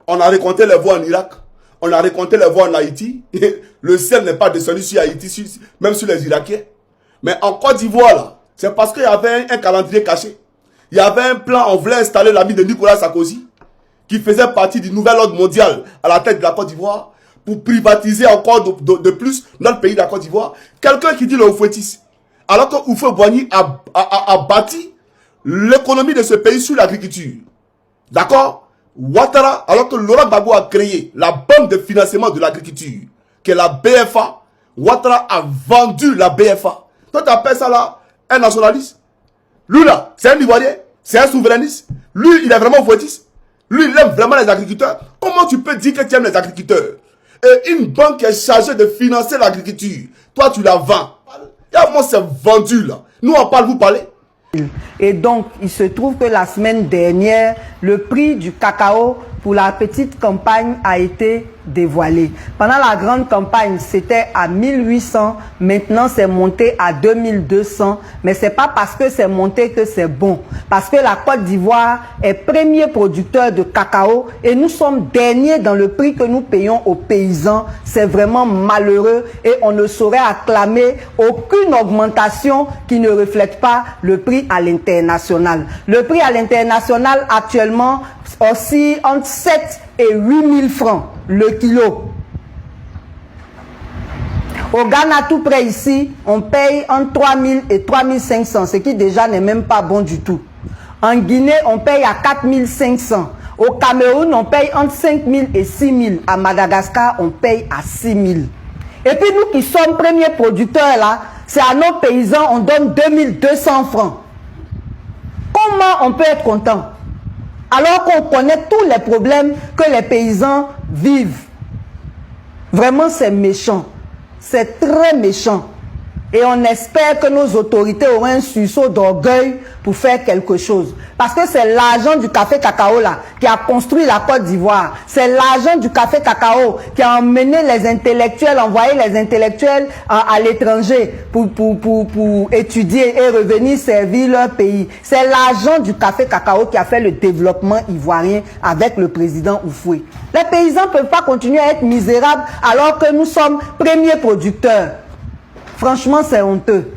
On a récolté les voix en Irak. On a récolté les voix en Haïti. Le ciel n'est pas descendu sur Haïti, même sur les Irakiens. Mais en Côte d'Ivoire, là, c'est parce qu'il y avait un calendrier caché. Il y avait un plan, on voulait installer l'ami de Nicolas Sarkozy, qui faisait partie du nouvel ordre mondial à la tête de la Côte d'Ivoire, pour privatiser encore de plus notre pays de la Côte d'Ivoire. Quelqu'un qui dit le Oufouettis. Alors que Houphouët-Boigny a bâti l'économie de ce pays sur l'agriculture. D'accord? Ouattara, alors que Laurent Gbagbo a créé la banque de financement de l'agriculture, qui est la BFA, Ouattara a vendu la BFA. Toi, tu appelles ça là un nationaliste? Lui là, c'est un Ivoirien, c'est un souverainiste. Lui, il est vraiment Oufouettiste. Lui, il aime vraiment les agriculteurs. Comment tu peux dire que tu aimes les agriculteurs? Et une banque est chargée de financer l'agriculture. Toi, tu la vends. Et moi, c'est vendu là. Nous, on parle, vous parlez. Et donc, il se trouve que la semaine dernière, le prix du cacao pour la petite campagne a été dévoilé. Pendant la grande campagne, c'était à 1800. Maintenant, c'est monté à 2200. Mais c'est pas parce que c'est monté que c'est bon. Parce que la Côte d'Ivoire est premier producteur de cacao et nous sommes derniers dans le prix que nous payons aux paysans. C'est vraiment malheureux et on ne saurait acclamer aucune augmentation qui ne reflète pas le prix à l'international. Le prix à l'international actuellement oscille entre 7 et 8 000 francs le kilo. Au Ghana, tout près ici, on paye entre 3 000 et 3 500, ce qui déjà n'est même pas bon du tout. En Guinée, on paye à 4 500. Au Cameroun, on paye entre 5 000 et 6 000. À Madagascar, on paye à 6 000. Et puis nous qui sommes premiers producteurs là, c'est à nos paysans, on donne 2200 francs. Comment on peut être content? Alors qu'on connaît tous les problèmes que les paysans vivent. Vraiment, c'est méchant. C'est très méchant. Et on espère que nos autorités auront un sursaut d'orgueil pour faire quelque chose. Parce que c'est l'argent du café cacao là qui a construit la Côte d'Ivoire. C'est l'argent du café cacao qui a emmené les intellectuels, envoyé les intellectuels à l'étranger pour étudier et revenir servir leur pays. C'est l'argent du café cacao qui a fait le développement ivoirien avec le président Houphouët. Les paysans ne peuvent pas continuer à être misérables alors que nous sommes premiers producteurs. Franchement, c'est honteux.